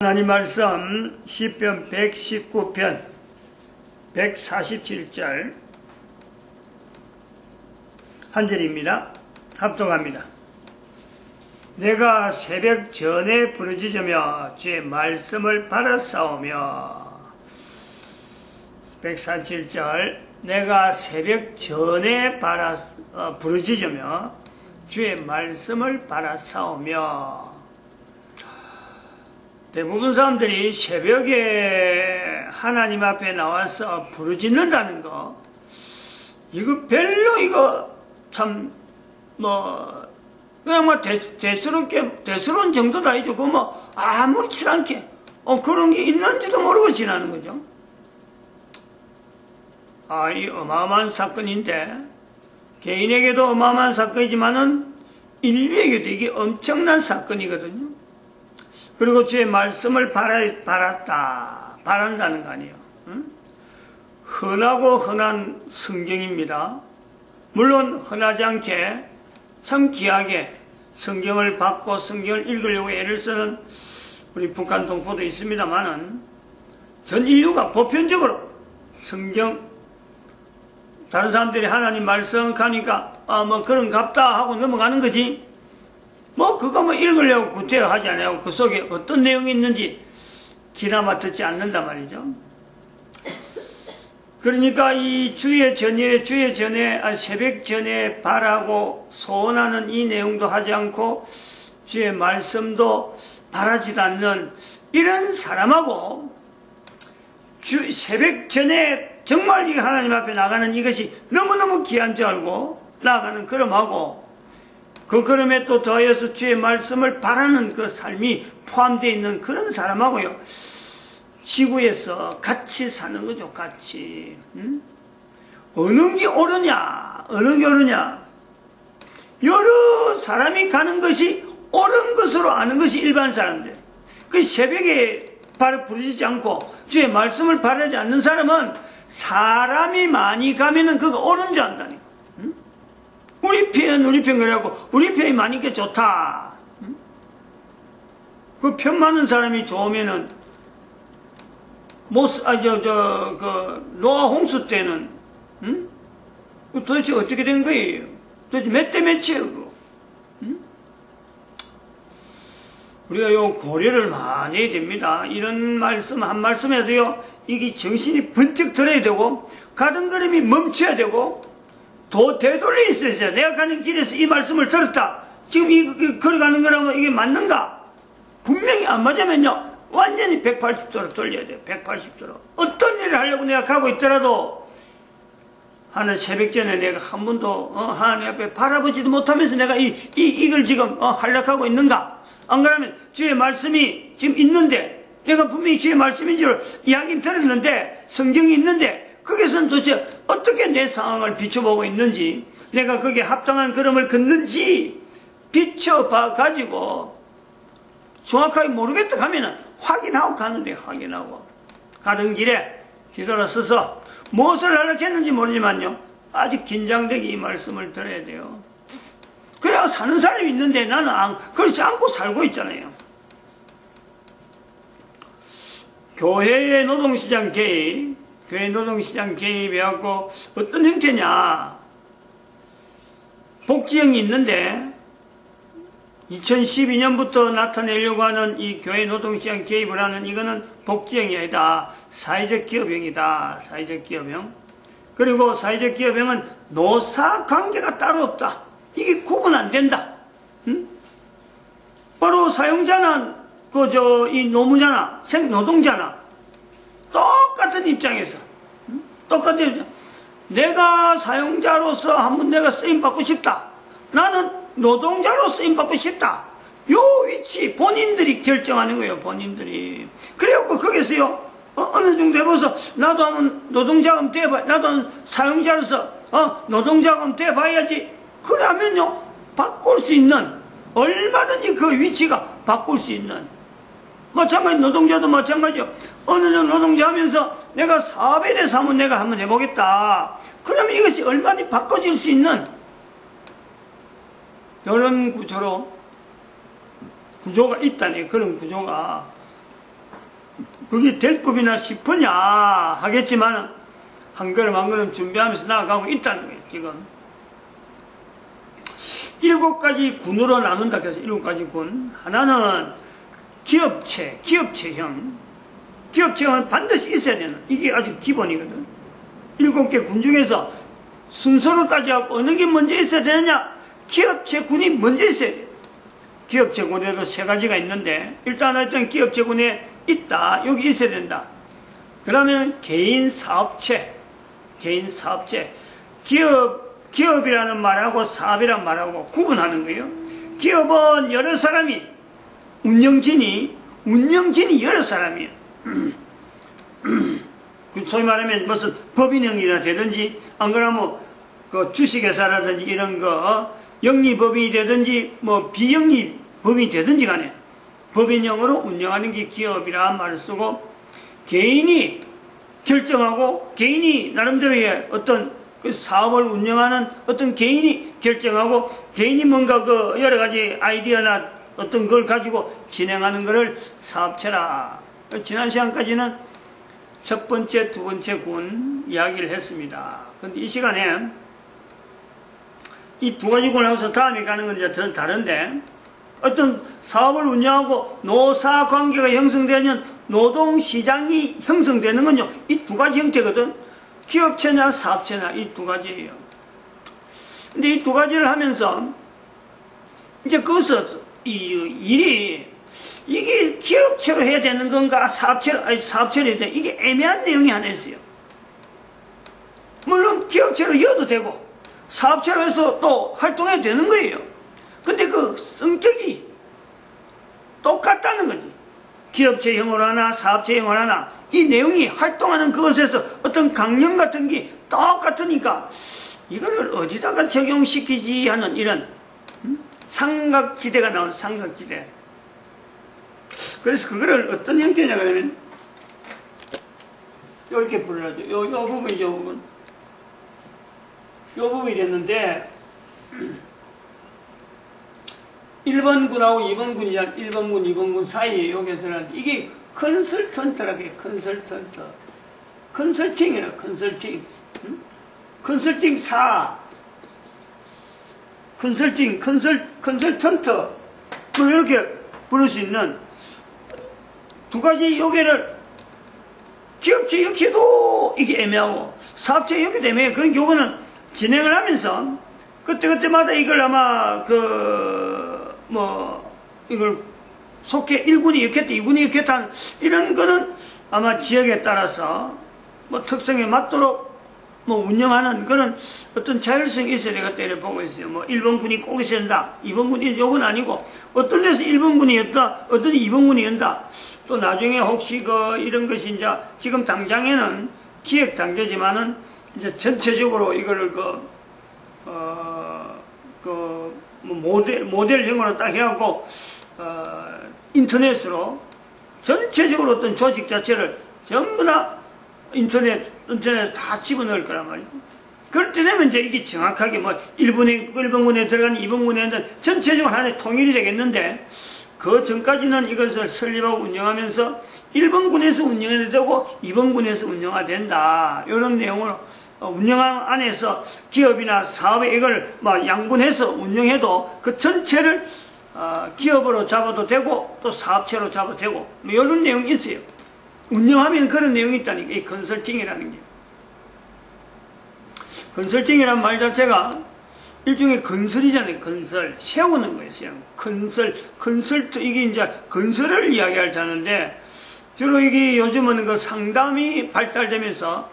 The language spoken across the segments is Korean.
하나님 말씀 시편 119편 147절 한 절입니다. 합독합니다. 내가 새벽 전에 부르짖으며 주의 말씀을 바라싸우며 147절 내가 새벽 전에 부르짖으며 주의 말씀을 바라싸우며. 대부분 사람들이 새벽에 하나님 앞에 나와서 부르짖는다는 거, 이거 별로 그냥 대수로운 정도도 아니죠. 그거 아무렇지 않게, 그런 게 있는지도 모르고 지나는 거죠. 이 어마어마한 사건인데, 개인에게도 어마어마한 사건이지만은 인류에게도 이게 엄청난 사건이거든요. 그리고 주의 말씀을 바란다는 거 아니에요. 응? 흔하고 흔한 성경입니다. 물론 흔하지 않게 참 귀하게 성경을 받고 성경을 읽으려고 애를 쓰는 우리 북한 동포도 있습니다만은 전 인류가 보편적으로 성경, 다른 사람들이 하나님 말씀 가니까 그런갑다 하고 넘어가는 거지, 그거 읽으려고 구태여 하지 않아요. 그 속에 어떤 내용이 있는지 기나마 듣지 않는단 말이죠. 그러니까 이 새벽 전에 바라고 소원하는 이 내용도 하지 않고 주의 말씀도 바라지도 않는 이런 사람하고 새벽 전에 정말 이 하나님 앞에 나가는 이것이 너무너무 귀한 줄 알고 나가는 그럼하고, 그 걸음에 또 더해서 주의 말씀을 바라는 그 삶이 포함되어 있는 그런 사람하고요, 지구에서 같이 사는 거죠. 같이. 어느 게 옳으냐, 여러 사람이 가는 것이 옳은 것으로 아는 것이 일반 사람들. 그 새벽에 부르짖지 않고 주의 말씀을 바라지 않는 사람은 사람이 많이 가면은 그거 옳은 줄 안다니까. 우리 편 그래갖고 우리 편이 많으니까 좋다. 그 편 많은 사람이 좋으면은 노아 홍수 때는 도대체 어떻게 된 거예요? 도대체 몇 대 몇이에요 그거? 우리가 고려를 많이 해야 됩니다. 이런 말씀 한 말씀에도요, 이게 정신이 번쩍 들어야 되고 가던 걸음이 멈춰야 되고 되돌려 있어야. 내가 가는 길에서 이 말씀을 들었다. 지금 걸어가는 거라면 이게 맞는가? 분명히 안 맞으면요, 완전히 180도로 돌려야 돼요. 180도로. 어떤 일을 하려고 내가 가고 있더라도, 하는 새벽 전에 내가 한 번도, 하나님 앞에 바라보지도 못하면서 내가 이걸 지금, 활약하고 있는가? 안 그러면 주의 말씀이 지금 있는데, 내가 분명히 주의 말씀인 줄 이야기 들었는데, 성경이 있는데, 거기서는 도대체 어떻게 내 상황을 비춰보고 있는지, 내가 거기에 합당한 걸음을 걷는지 비춰봐 가지고 정확하게 모르겠다 하면은 확인하고 가는데, 확인하고 가던 길에 뒤돌아서서 무엇을 하려고 했는지 모르지만요, 아직 긴장되게 이 말씀을 들어야 돼요. 그래야 사는 사람이 있는데 나는 그렇지 않고 살고 있잖아요. 교회의 노동시장 개입, 교회 노동시장 개입해갖고 어떤 형태냐, 복지형이 있는데 2012년부터 나타내려고 하는 이 교회 노동시장 개입을 하는 이거는 복지형이 아니다. 사회적 기업형이다. 사회적 기업형. 그리고 사회적 기업형은 노사 관계가 따로 없다. 이게 구분 안 된다. 바로 사용자는 이 노무자나 생노동자나 똑같은 입장에서, 똑같은 입장. 내가 사용자로서 한번 내가 쓰임받고 싶다. 나는 노동자로 쓰임받고 싶다. 요 위치 본인들이 결정하는 거예요. 본인들이. 그래갖고 거기서요, 어느 정도 해봐서 나도 한번 노동자금 대봐, 나도 사용자로서 노동자금 대봐야지. 그러면요, 바꿀 수 있는, 얼마든지 그 위치가 바꿀 수 있는, 마찬가지 노동자도 마찬가지요. 어느 정도 노동자 하면서 내가 사업에 대해서 한번 내가 한번 해보겠다. 그러면 이것이 얼마든지 바꿔질 수 있는 이런 구조로 구조가 있다니. 그런 구조가 그게 될 법이나 싶으냐 하겠지만 한 걸음 한 걸음 준비하면서 나아가고 있다는 거예요. 지금 7가지 군으로 나눈다 해서 7가지 군. 하나는 기업체형. 기업체형은 반드시 있어야 되는, 이게 아주 기본이거든. 7개 군 중에서 순서로 따져갖고 어느 게 먼저 있어야 되느냐? 기업체군이 먼저 있어야 돼. 기업체군에도 3가지가 있는데, 일단 어떤 기업체군에 있다, 여기 있어야 된다. 그러면 개인사업체. 기업이라는 말하고 사업이라는 말하고 구분하는 거예요. 기업은 여러 사람이, 운영진이 여러 사람이에요. 소위 말하면 무슨 법인형이나 되든지, 안 그러면 그 주식회사라든지 이런 거, 영리법인이 되든지, 뭐 비영리법인이 되든지 간에, 법인형으로 운영하는 게 기업이라는 말을 쓰고, 개인이 결정하고, 개인이 나름대로의 어떤 그 사업을 운영하는 어떤 개인이 결정하고, 개인이 뭔가 그 여러 가지 아이디어나 어떤 걸 가지고 진행하는 것을 사업체라. 지난 시간까지는 첫 번째, 두 번째 군 이야기를 했습니다. 근데 이 시간에 이 2가지 군하고서 다음에 가는 건 이제 더 다른데, 어떤 사업을 운영하고 노사 관계가 형성되면 노동시장이 형성되는 건요, 이 2가지 형태거든. 기업체나 사업체나 이 2가지예요. 근데 이 2가지를 하면서 이제 거기서 이 일이 이게 기업체로 해야 되는 건가 사업체로 해야 돼, 이게 애매한 내용이 하나 있어요. 물론 기업체로 이어도 되고 사업체로 해서 또 활동해도 되는 거예요. 근데 그 성격이 똑같다는 거지. 기업체형으로 하나 사업체형으로 하나 이 내용이 활동하는 그것에서 어떤 강령 같은 게 똑같으니까 이거를 어디다가 적용시키지 하는 이런 삼각지대가 나오는 삼각지대. 그래서 그거를 어떤 형태냐 그러면 이렇게 불러야죠. 요 부분이죠. 요 부분이 됐는데 1번군하고 2번군이잖아. 1번군, 2번군 사이에 여기에 들어가는데 이게 컨설턴트라고 해요. 컨설턴트. 컨설팅이라 컨설팅. 컨설팅사. 컨설턴트. 뭐 이렇게 부를 수 있는 2가지 요게를 기업체 역해도 이게 애매하고 사업체 역해도 애매해. 그런 경우는 진행을 하면서 그때마다 이걸 아마 이걸 속해 1군이 역했다, 2군이 역했다 이런 거는 아마 지역에 따라서 뭐 특성에 맞도록 뭐 운영하는 그런 어떤 자율성이 있어야 되겠다 이렇게 보고 있어요. 뭐 1번군이 꼭 있어야 된다, 2번군이 요건 아니고 어떤 데서 1번군이었다, 어떤 데 2번군이었다. 또 나중에 혹시 이런 것이 이제 지금 당장에는 기획 단계지만은 이제 전체적으로 이거를 모델형으로 딱 해갖고 인터넷으로 전체적으로 어떤 조직 자체를 전부 다 인터넷에 다 집어넣을 거란 말이에요. 그럴 때 되면 이제 이게 정확하게 뭐 1번군에 들어가는 2번군에 전체적으로 하나의 통일이 되겠는데, 그 전까지는 이것을 설립하고 운영하면서 1번군에서 운영해도 되고 2번군에서 운영해야 된다. 이런 내용으로 운영 안에서 기업이나 사업에 이걸 막 양분해서 운영해도 그 전체를 기업으로 잡아도 되고 또 사업체로 잡아도 되고 뭐 이런 내용이 있어요. 운영하면 그런 내용이 있다니까. 이 컨설팅이라는 게. 컨설팅이란 말 자체가 일종의 건설이잖아요. 건설. 세우는 거예요. 컨설트. 이게 이제 건설을 이야기할 자는데, 주로 이게 요즘은 그 상담이 발달되면서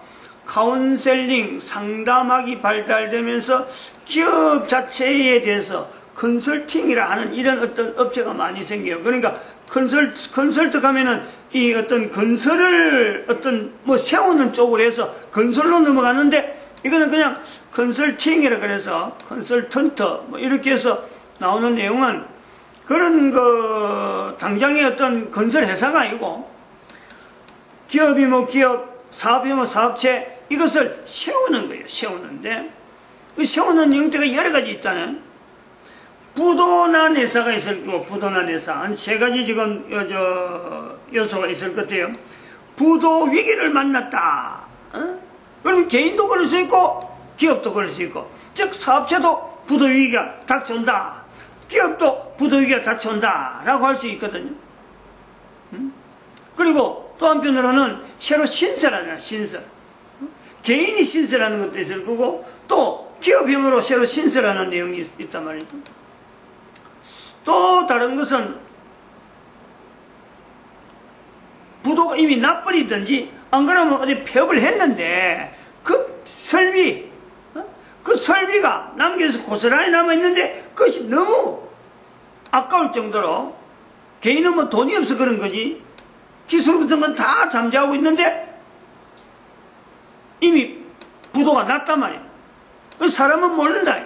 카운셀링, 상담학이 발달되면서 기업 자체에 대해서 컨설팅이라 하는 이런 어떤 업체가 많이 생겨요. 그러니까 컨설트 가면은 이 어떤 건설을 어떤 뭐 세우는 쪽으로 해서 건설로 넘어가는데, 이거는 그냥 컨설팅이라 그래서 컨설턴트 뭐 이렇게 해서 나오는 내용은 그런 당장의 어떤 건설 회사가 아니고 기업이 뭐 기업, 사업이 뭐 사업체 이것을 세우는 거예요. 세우는데 그 세우는 형태가 여러 가지 있잖아요. 부도난 회사가 있을 거고, 부도난 회사 한 3가지 지금 요소가 있을 것 같아요. 부도 위기를 만났다. 그러면 개인도 그럴 수 있고 기업도 그럴 수 있고, 즉 사업체도 부도 위기가 닥쳐온다, 기업도 부도 위기가 닥쳐온다 라고 할 수 있거든요. 그리고 또 한편으로는 새로 신설하잖아. 신설. 개인이 신설하는 것도 있을 거고 또 기업형으로 새로 신설하는 내용이 있단 말이죠. 또 다른 것은 부도가 이미 나버리든지 안 그러면 어디 폐업을 했는데 그 설비가 남겨서 고스란히 남아있는데 그것이 너무 아까울 정도로, 개인은 뭐 돈이 없어 그런 거지 기술 같은 건 다 잠재하고 있는데 이미 부도가 났단 말이야. 사람은 모른다.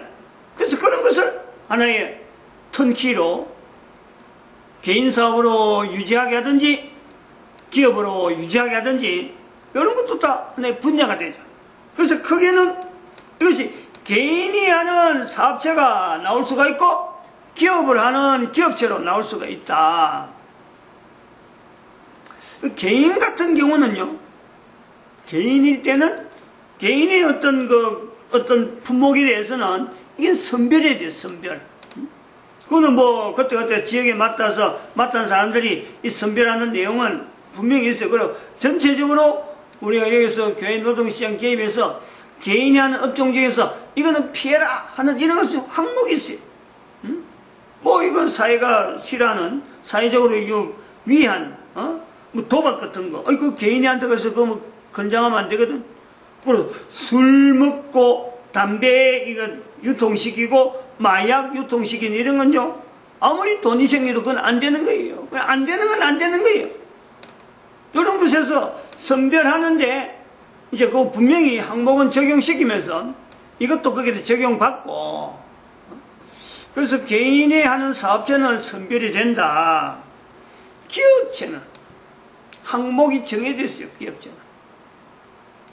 그래서 그런 것을 하나의 턴키로 개인 사업으로 유지하게 하든지 기업으로 유지하게 하든지 이런 것도 다 하나의 분야가 되죠. 그래서 크게는 이것이 개인이 하는 사업체가 나올 수가 있고 기업을 하는 기업체로 나올 수가 있다. 개인 같은 경우는요, 개인일 때는 개인의 어떤 품목에 대해서는 이게 선별해야 돼요. 선별. 그거는 뭐 그때 지역에 맡은 사람들이 이 선별하는 내용은 분명히 있어요. 그리고 전체적으로 우리가 여기서 교회 노동시장 개입해서 개인이 하는 업종 중에서 이거는 피해라 하는 이런 것이 항목이 있어요. 뭐 이건 사회가 싫어하는, 사회적으로 이거 위한 뭐 도박 같은 거, 그 개인이 한다고 해서 그거 뭐 건장하면 안 되거든. 그리고 술 먹고 담배 이거 유통시키고 마약 유통시키는 이런 건요, 아무리 돈이 생겨도 그건 안 되는 거예요. 안 되는 건 안 되는 거예요. 이런 곳에서 선별하는데 이제 그 분명히 항목은 적용시키면서 이것도 거기에 적용받고, 그래서 개인이 하는 사업체는 선별이 된다. 기업체는 항목이 정해져 있어요. 기업체는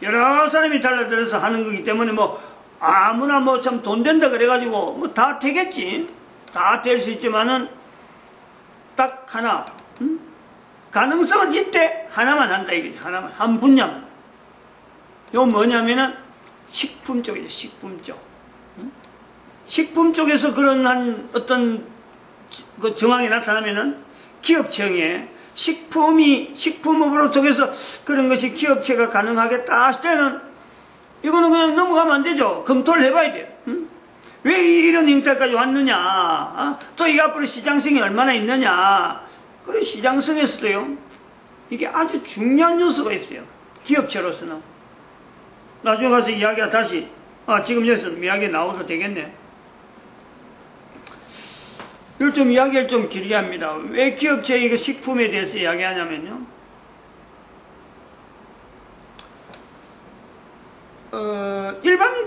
여러 사람이 달라들어서 하는 거기 때문에 뭐 아무나 뭐 참 돈 된다 그래가지고 뭐 다 되겠지. 다 될 수 있지만은 딱 하나, 가능성은 이때 하나만 한다 이거지. 하나만, 한 분야만. 이거 뭐냐면은 식품 쪽이죠. 식품 쪽. 식품 쪽에서 그런 한 어떤 그 정황이 나타나면은 기업청에 식품업으로 통해서 그런 것이 기업체가 가능하겠다 하실 때는 이거는 그냥 넘어가면 안 되죠. 검토를 해봐야 돼요. 왜 이런 형태까지 왔느냐, 또 이게 앞으로 시장성이 얼마나 있느냐. 그리고 시장성에서도요, 이게 아주 중요한 요소가 있어요. 기업체로서는. 나중에 가서 이야기가 다시, 지금 여기서 이야기 나와도 되겠네. 이걸 좀 이야기를 좀 길게 합니다. 왜 기업체 이거 식품에 대해서 이야기하냐면요, 일반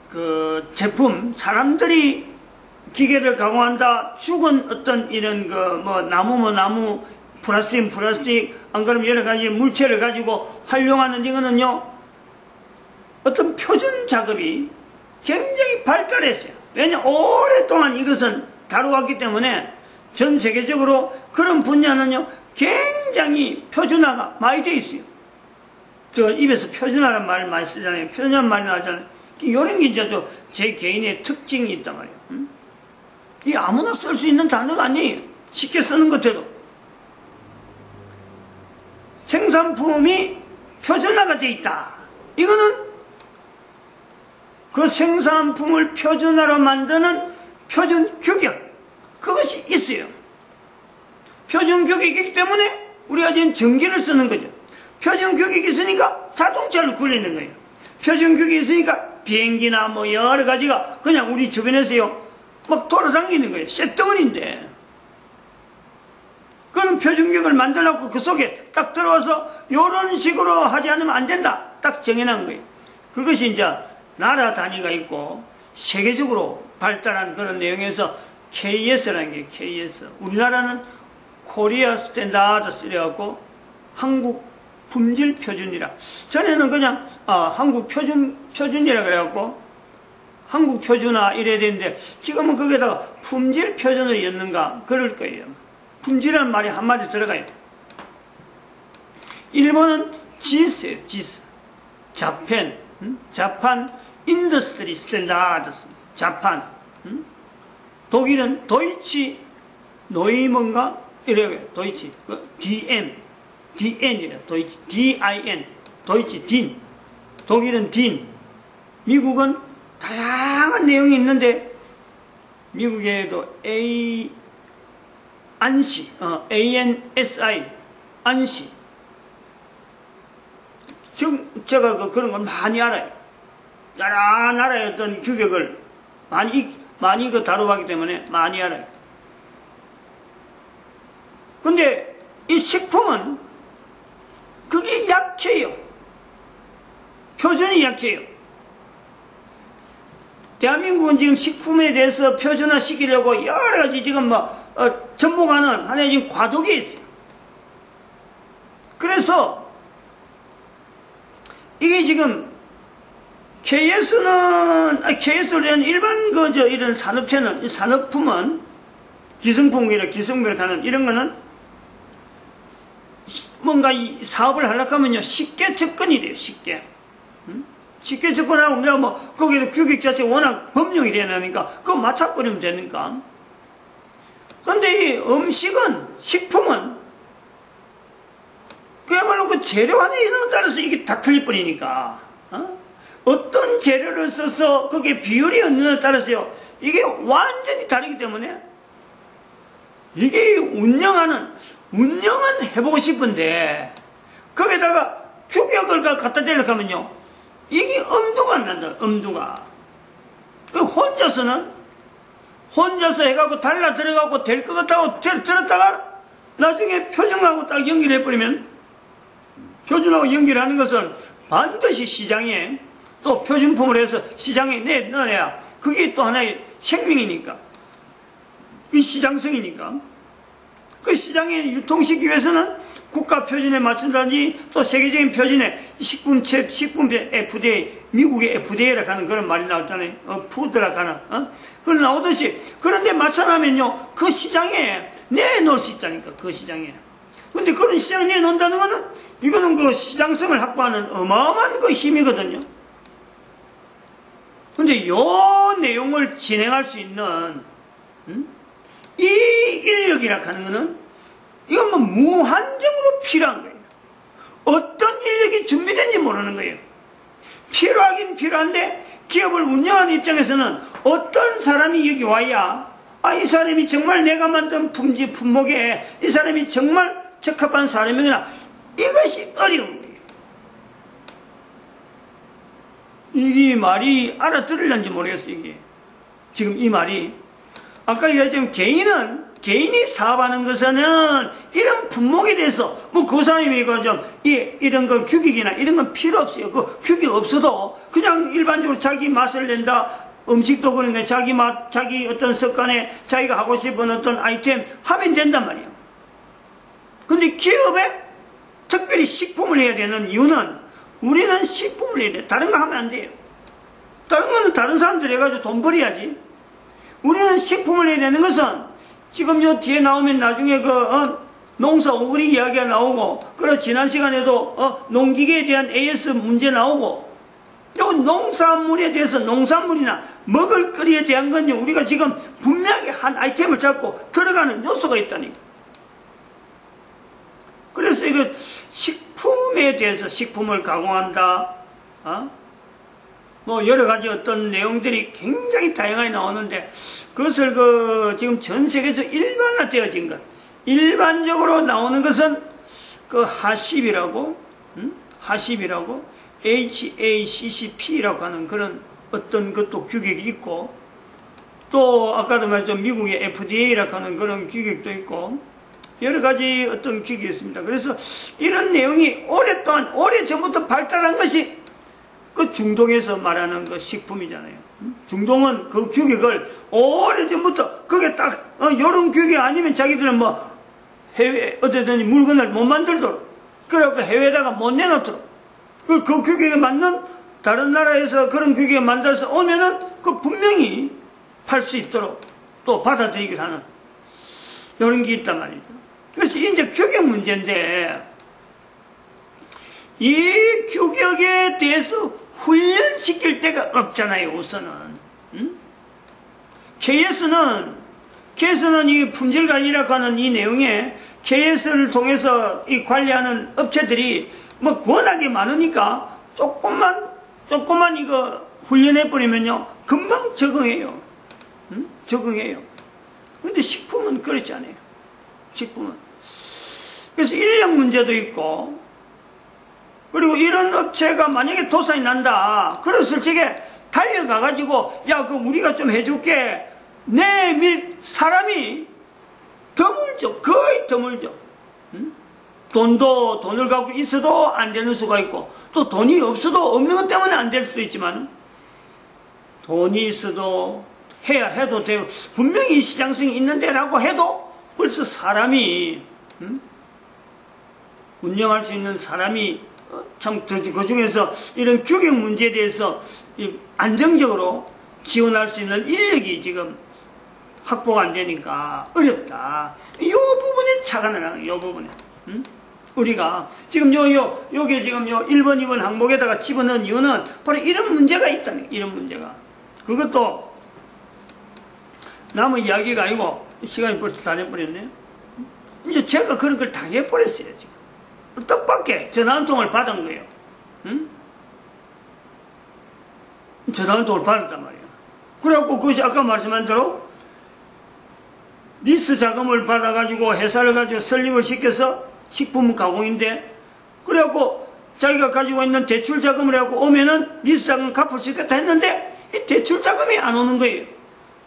그 제품, 사람들이 기계를 가공한다, 죽은 어떤 이런 나무, 플라스틱, 안 그러면 여러 가지 물체를 가지고 활용하는 이거는요, 어떤 표준 작업이 굉장히 발달했어요. 왜냐, 오랫동안 이것은 다루었기 때문에 전 세계적으로 그런 분야는요, 굉장히 표준화가 많이 되어 있어요. 저 입에서 표준화라는 말을 많이 쓰잖아요. 표준화 말이 나오잖아요. 이런 게 이제 제 개인의 특징이 있단 말이에요. 이 아무나 쓸 수 있는 단어가 아니에요. 쉽게 쓰는 것대로. 생산품이 표준화가 되어 있다. 이거는 그 생산품을 표준화로 만드는 표준 규격, 그것이 있어요. 표준 규격이기 때문에 우리가 지금 전기를 쓰는 거죠. 표준 규격이 있으니까 자동차를 굴리는 거예요. 표준 규격이 있으니까 비행기나 뭐 여러 가지가 그냥 우리 주변에서요 막 돌아다니는 거예요. 쇳덩어리인데 그런 표준 규격을 만들어놓고 그 속에 딱 들어와서 이런 식으로 하지 않으면 안 된다, 딱 정해놓은 거예요. 그것이 이제 나라 단위가 있고 세계적으로 발달한 그런 내용에서 KS라는 게 KS. 우리나라는 코리아 스탠다드스 이래갖고 한국 품질 표준이라. 전에는 그냥 한국 표준이라 그래갖고 한국 표준화 이래야 되는데 지금은 거기다가 품질 표준을 였는가 그럴 거예요. 품질이라는 말이 한마디 들어가요. 일본은 지스예요, 지스. 자펜, 자판 인더스트리 스탠다드스. 자판. 독일은 도이치 노이먼가 이래요. 도이치 DN이래. 도이치 DIN. 도이치 딘. 독일은 딘. 미국은 다양한 내용이 있는데 미국에도 안시, ANSI, 안시. 제가 그런 걸 많이 알아요. 여러 나라의 어떤 규격을 많이 다뤄봤기 때문에 많이 알아요. 근데 이 식품은 그게 약해요. 표준이 약해요. 대한민국은 지금 식품에 대해서 표준화 시키려고 여러 가지 지금 전복하는 하나의 지금 과도기에 있어요. 그래서 이게 지금 KS는 일반 이런 산업체는, 산업품은 기성품이라 하는 이런 거는 뭔가 이 사업을 하려고 하면요, 쉽게 접근이 돼요, 쉽게. 쉽게 접근하고, 내가 거기에 규격 자체가 워낙 법령이 되니까, 그거 맞춰버리면 되니까. 근데 이 음식은, 식품은, 그야말로 그 재료 하나에 따라서 이게 다 틀릴 뿐이니까, 어떤 재료를 써서 그게 비율이 어느냐에 따라서요, 이게 완전히 다르기 때문에, 이게 운영은 해보고 싶은데, 거기다가 규격을 갖다 대려고 하면요, 이게 엄두가 안 난다, 엄두가. 혼자서 해갖고 달라 들어가고 될 것 같다고 들었다가, 나중에 표준하고 딱 연결해버리면, 표준하고 연결하는 것은 반드시 시장에, 또 표준품을 해서 시장에 넣어내야, 그게 또 하나의 생명이니까. 이 시장성이니까. 그 시장에 유통시키기 위해서는 국가 표준에 맞춘다든지 또 세계적인 표준에 식품 FDA, 미국의 FDA라고 하는 그런 말이 나왔잖아요. 푸드라고 하는, 그걸 나오듯이. 그런데 맞춰놓으면요, 그 시장에 내놓을 수 있다니까, 그 시장에. 근데 그런 시장에 내놓는다는 거는, 이거는 그 시장성을 확보하는 어마어마한 그 힘이거든요. 근데 요 내용을 진행할 수 있는, 이 인력이라고 하는 거는 이건 무한정으로 필요한 거예요. 어떤 인력이 준비된지 모르는 거예요. 필요하긴 필요한데 기업을 운영하는 입장에서는 어떤 사람이 여기 와야 이 사람이 정말 내가 만든 품목에 이 사람이 정말 적합한 사람이구나, 이것이 어려운 거예요. 이 말이 알아들으려는지 모르겠어요. 이게 지금 이 말이 아까 얘기했지만 개인이 사업하는 것은 이런 품목에 대해서 그 사람이 이런 거 규격이나 이런 건 필요 없어요. 그 규격 없어도 그냥 일반적으로 자기 맛을 낸다. 음식도 그런 게 자기 맛, 자기 어떤 습관에 자기가 하고 싶은 어떤 아이템 하면 된단 말이에요. 근데 기업에 특별히 식품을 해야 되는 이유는 우리는 식품을 해야 돼. 다른 거 하면 안 돼요. 다른 거는 다른 사람들 해가지고 돈 벌어야지. 우리는 식품을 해야 되는 것은 지금 요 뒤에 나오면 나중에 농사 오그리 이야기가 나오고, 그리고 지난 시간에도 농기계에 대한 AS 문제 나오고, 요 농산물에 대해서 농산물이나 먹을거리에 대한 건요, 우리가 지금 분명히 한 아이템을 잡고 들어가는 요소가 있다니까. 그래서 이거 식품에 대해서 식품을 가공한다, 여러 가지 어떤 내용들이 굉장히 다양하게 나오는데, 그것을 지금 전 세계에서 일반화되어진 것, 일반적으로 나오는 것은 하십이라고, HACCP라고 하는 그런 어떤 것도 규격이 있고, 또 아까도 말했죠, 미국의 FDA라고 하는 그런 규격도 있고, 여러 가지 어떤 규격이 있습니다. 그래서 이런 내용이 오래전부터 발달한 것이 그 중동에서 말하는 그 식품이잖아요. 중동은 그 규격을 오래전부터 그게 딱 요런 규격 아니면 자기들은 해외 어쨌든 물건을 못 만들도록, 그래갖고 해외에다가 못 내놓도록, 그 규격에 맞는 다른 나라에서 그런 규격에 만들어서 오면은 그 분명히 팔 수 있도록 또 받아들이기를 하는 요런 게 있단 말이죠. 그래서 이제 규격 문제인데, 이 규격에 대해서 훈련시킬 데가 없잖아요, 우선은. 응? KS는 이 품질 관리라고 하는 이 내용에 KS를 통해서 이 관리하는 업체들이 뭐 워낙에 많으니까 조금만 이거 훈련해버리면요, 금방 적응해요. 응? 적응해요. 근데 식품은 그렇지 않아요. 식품은. 그래서 인력 문제도 있고, 그리고 이런 업체가 만약에 도산이 난다. 그랬을 적에 달려가가지고, 야, 우리가 좀 해줄게. 내밀 사람이 드물죠. 거의 드물죠. 응? 돈을 갖고 있어도 안 되는 수가 있고, 또 돈이 없어도 없는 것 때문에 안 될 수도 있지만, 돈이 있어도 해도 되고, 분명히 시장성이 있는데라고 해도 벌써 사람이, 응? 운영할 수 있는 사람이 참 그 중에서 이런 규격 문제에 대해서 안정적으로 지원할 수 있는 인력이 지금 확보가 안 되니까 어렵다. 이 부분에 차가 나요. 이 부분에. 응? 우리가 지금 요게 지금 1번, 2번 항목에다가 집어넣은 이유는 바로 이런 문제가 있다는, 이런 문제가. 그것도 남의 이야기가 아니고 시간이 벌써 다 돼버렸네. 이제 제가 그런 걸 당해버렸어요, 지금. 뜻밖의 전화 한 통을 받은 거예요. 응? 전화 한 통을 받았단 말이에요. 그래갖고 그것이 아까 말씀한 대로 리스 자금을 받아가지고 회사를 가지고 설립을 시켜서 식품 가공인데, 그래갖고 자기가 가지고 있는 대출 자금을 해갖고 오면은 리스 자금 갚을 수 있겠다 했는데 이 대출 자금이 안 오는 거예요.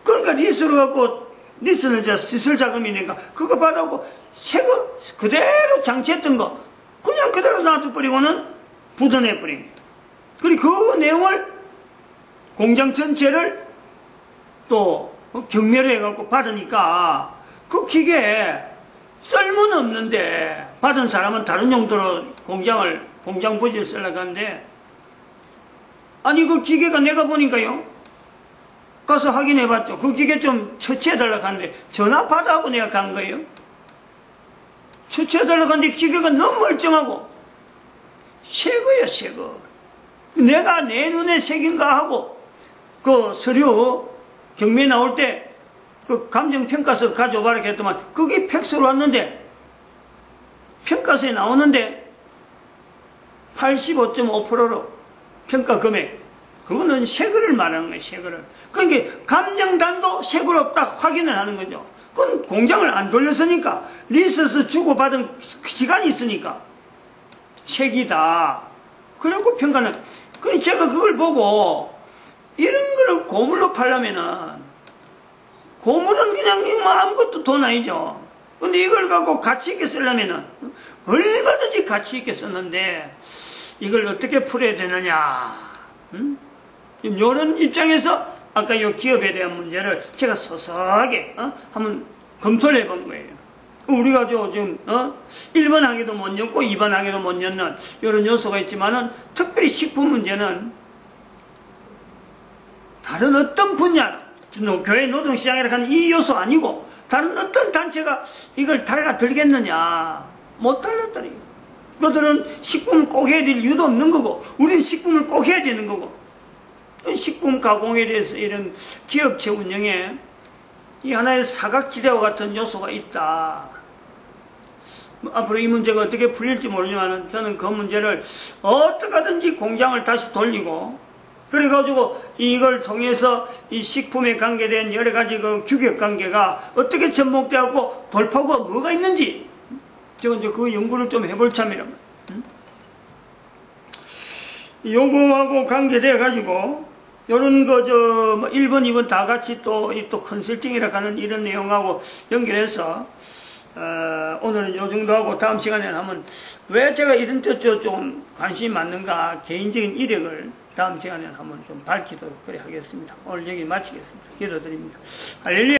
그러니까 리스로 갖고, 리스는 이제 시설 자금이니까 그거 받아갖고 새거 그대로 장치했던 거 그냥 그대로 놔둬버리고는 부도내버린 거예요. 그리고 그 내용을 공장 전체를 또 경매로 해갖고 받으니까 그 기계에 쓸모는 없는데 받은 사람은 다른 용도로 공장 부지를 쓰려고 하는데, 아니 그 기계가 내가 보니까요, 가서 확인해봤죠. 그 기계 좀 처치해달라고 하는데 전화 받아하고 내가 간 거예요. 처치해달라고 하는데 기계가 너무 멀쩡하고 새거야, 새거. 내가 내 눈에 새긴가 하고 그 서류 경매 나올 때 그 감정평가서 가져와라 했더만 그게 팩스로 왔는데 평가서에 나오는데 85.5%로 평가 금액, 그거는 새거를 말하는 거예요, 새거를. 그러니까 감정단도 새거로 딱 확인을 하는 거죠. 그건 공장을 안 돌렸으니까 리스에서 주고받은 시간이 있으니까 색이다. 그리고 평가는, 그러니까 제가 그걸 보고 이런 거를 고물로 팔려면은, 고물은 그냥 뭐 아무것도 돈 아니죠. 근데 이걸 갖고 가치 있게 쓰려면은 얼마든지 가치 있게 썼는데 이걸 어떻게 풀어야 되느냐. 응? 이런 입장에서 아까 이 기업에 대한 문제를 제가 소소하게 한번 검토를 해본 거예요. 우리가 지금 1번 항에도 못 엮고 2번 항에도 못 엮는 이런 요소가 있지만은, 특별히 식품 문제는 다른 어떤 분야, 교회 노동시장이라고 하는 이 요소 아니고 다른 어떤 단체가 이걸 달라들겠느냐. 못 달라들어요. 그들은 식품을 꼭 해야 될 이유도 없는 거고, 우리는 식품을 꼭 해야 되는 거고. 식품 가공에 대해서 이런 기업체 운영에 이 하나의 사각지대와 같은 요소가 있다. 앞으로 이 문제가 어떻게 풀릴지 모르지만 저는 그 문제를 어떻게 하든지 공장을 다시 돌리고, 그래가지고 이걸 통해서 이 식품에 관계된 여러 가지 그 규격 관계가 어떻게 접목되었고 돌파구가 뭐가 있는지, 제가 이제 그 연구를 좀 해볼 참이란 말이에요. 요거하고 관계돼가지고 요런 거 1번, 2번 다 같이 또 컨설팅이라 하는 이런 내용하고 연결해서 오늘은 요 정도 하고 다음 시간에는 한번 왜 제가 이런 데 좀 관심이 많는가, 개인적인 이력을 다음 시간에는 한번 좀 밝히도록 그래 하겠습니다. 오늘 여기 마치겠습니다. 기도드립니다. 할렐루야.